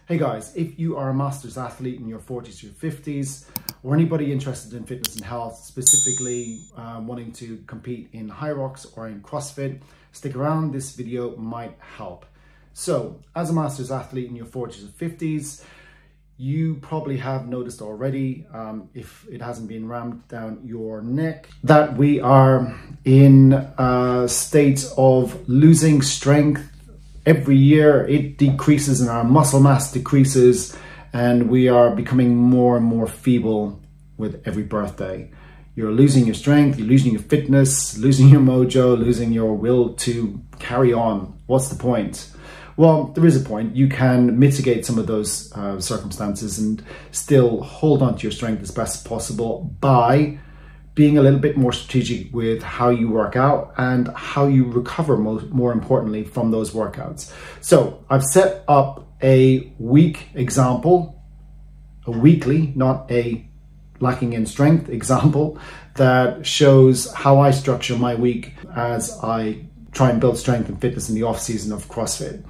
Hey guys, if you are a masters athlete in your 40s or 50s, or anybody interested in fitness and health, specifically wanting to compete in high rocks or in CrossFit, stick around, this video might help. So, as a masters athlete in your 40s or 50s, you probably have noticed already, if it hasn't been rammed down your neck, that we are in a state of losing strength. Every year it decreases and our muscle mass decreases and we are becoming more and more feeble with every birthday. You're losing your strength, you're losing your fitness, losing your mojo, losing your will to carry on. What's the point? Well, there is a point. You can mitigate some of those circumstances and still hold on to your strength as best as possible by being a little bit more strategic with how you work out and how you recover, more importantly, from those workouts. So I've set up a week example, a weekly, not a lacking in strength example, that shows how I structure my week as I try and build strength and fitness in the off season of CrossFit.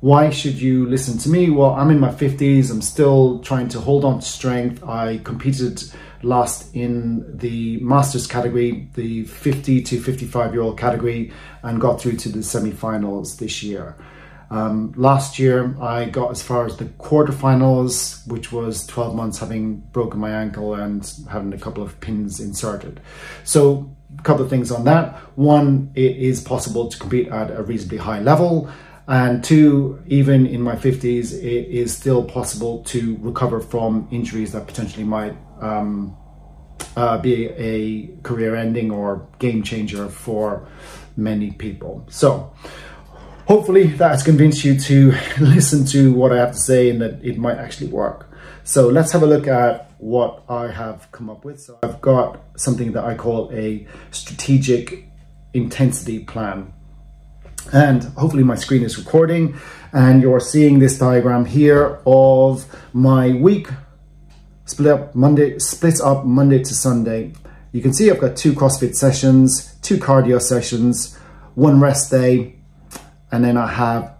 Why should you listen to me? Well, I'm in my 50s. I'm still trying to hold on to strength. I competed last in the masters category, the 50 to 55-year-old category, and got through to the semi-finals this year. Last year, I got as far as the quarterfinals, which was 12 months having broken my ankle and having a couple of pins inserted. So a couple of things on that. One, it is possible to compete at a reasonably high level. And two, even in my 50s, it is still possible to recover from injuries that potentially might be a career ending or game changer for many people. So hopefully that has convinced you to listen to what I have to say and that it might actually work. So let's have a look at what I have come up with. So I've got something that I call a strategic intensity plan. And hopefully my screen is recording and you're seeing this diagram here of my week split up Monday to Sunday. You can see I've got 2 CrossFit sessions, 2 cardio sessions, 1 rest day, and then I have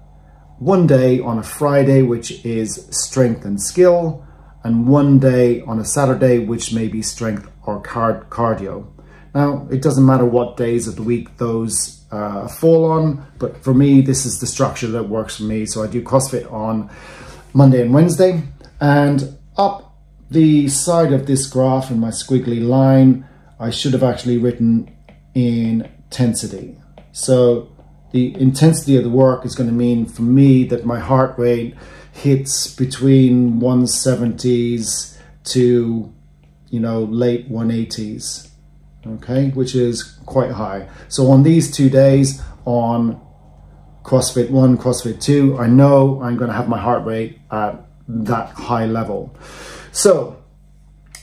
1 day on a Friday, which is strength and skill, and 1 day on a Saturday, which may be strength or cardio. Now, it doesn't matter what days of the week those fall on, but for me, this is the structure that works for me. So I do CrossFit on Monday and Wednesday, and up the side of this graph in my squiggly line, I should have actually written intensity. So the intensity of the work is going to mean for me that my heart rate hits between 170s to, late 180s. Okay, which is quite high. So on these 2 days, on CrossFit 1, CrossFit 2, I know I'm going to have my heart rate at that high level. So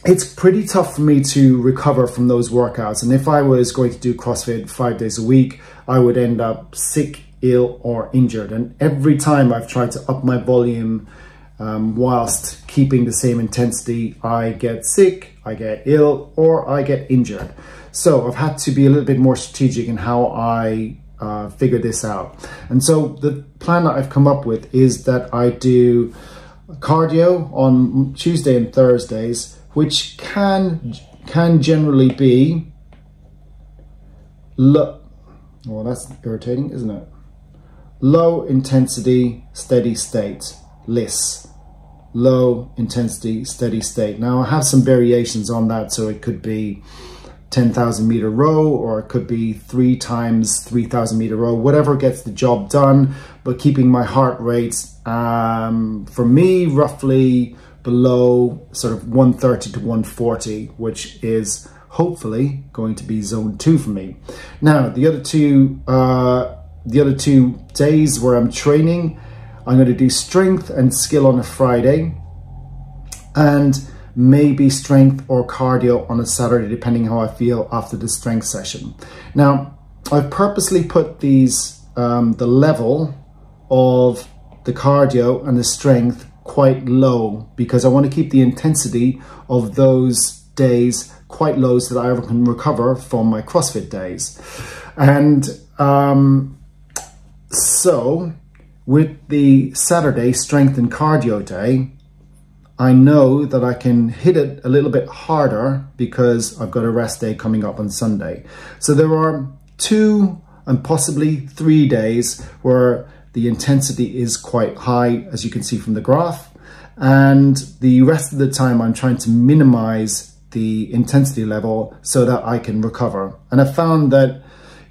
it's pretty tough for me to recover from those workouts. And if I was going to do CrossFit 5 days a week, I would end up sick, ill, or injured. And every time I've tried to up my volume whilst keeping the same intensity, I get sick, I get ill, or I get injured. So I've had to be a little bit more strategic in how I figure this out. And so the plan that I've come up with is that I do cardio on Tuesday and Thursdays, which can generally be low. Well, that's irritating, isn't it? Low intensity, steady state, LISS. Low intensity, steady state. Now I have some variations on that, so it could be 10,000 meter row, or it could be 3 times 3,000 meter row, whatever gets the job done, but keeping my heart rates, for me, roughly below sort of 130 to 140, which is hopefully going to be zone 2 for me. Now, the other two days where I'm training, I'm going to do strength and skill on a Friday, and maybe strength or cardio on a Saturday, depending how I feel after the strength session. Now, I've purposely put these, the level of the cardio and the strength quite low, because I want to keep the intensity of those days quite low so that I can recover from my CrossFit days. And so with the Saturday strength and cardio day, I know that I can hit it a little bit harder because I've got a rest day coming up on Sunday. So there are 2 and possibly 3 days where the intensity is quite high, as you can see from the graph. And the rest of the time I'm trying to minimize the intensity level so that I can recover. And I found that,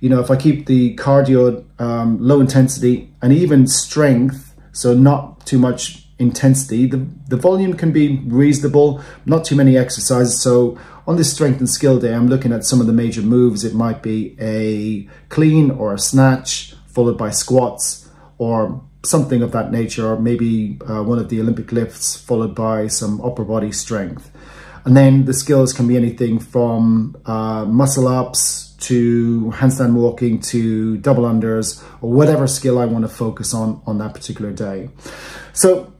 you know, if I keep the cardio low intensity and even strength, so not too much intensity, the volume can be reasonable, not too many exercises. So on this strength and skill day, I'm looking at some of the major moves. It might be a clean or a snatch followed by squats or something of that nature, or maybe one of the Olympic lifts followed by some upper body strength. And then the skills can be anything from muscle ups to handstand walking to double unders, or whatever skill I want to focus on that particular day. So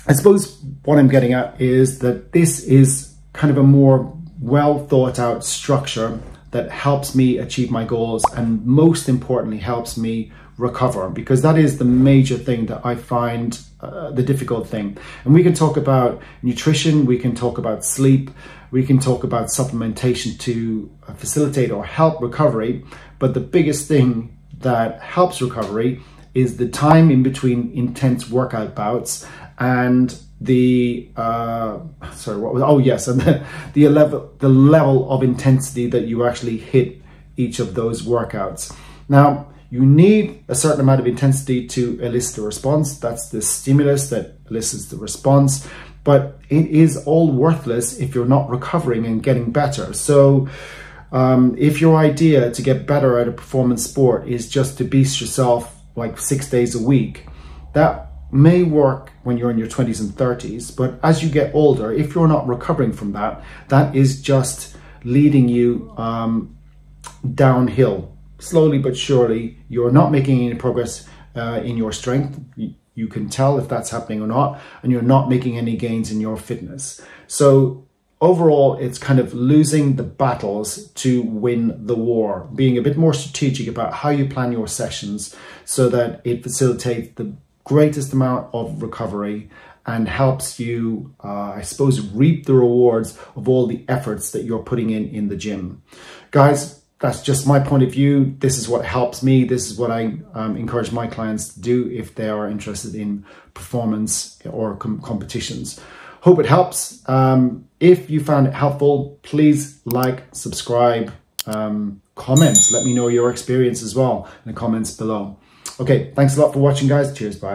I suppose what I'm getting at is that this is kind of a more well thought out structure that helps me achieve my goals, and most importantly helps me recover, because that is the major thing that I find the difficult thing. And we can talk about nutrition, we can talk about sleep, we can talk about supplementation to facilitate or help recovery, but the biggest thing that helps recovery is the time in between intense workout bouts and the the level of intensity that you actually hit each of those workouts. Now, you need a certain amount of intensity to elicit a response. That's the stimulus that elicits the response, but it is all worthless if you're not recovering and getting better. So if your idea to get better at a performance sport is just to beast yourself like 6 days a week, that may work when you're in your 20s and 30s, but as you get older, if you're not recovering from that, that is just leading you downhill. Slowly but surely, you're not making any progress in your strength. You can tell if that's happening or not, and you're not making any gains in your fitness. So overall, it's kind of losing the battles to win the war, being a bit more strategic about how you plan your sessions so that it facilitates the greatest amount of recovery and helps you, I suppose, reap the rewards of all the efforts that you're putting in the gym. Guys, that's just my point of view. This is what helps me. This is what I encourage my clients to do if they are interested in performance or competitions. Hope it helps. If you found it helpful, please like, subscribe, comment. Let me know your experience as well in the comments below. Okay, thanks a lot for watching, guys. Cheers, bye.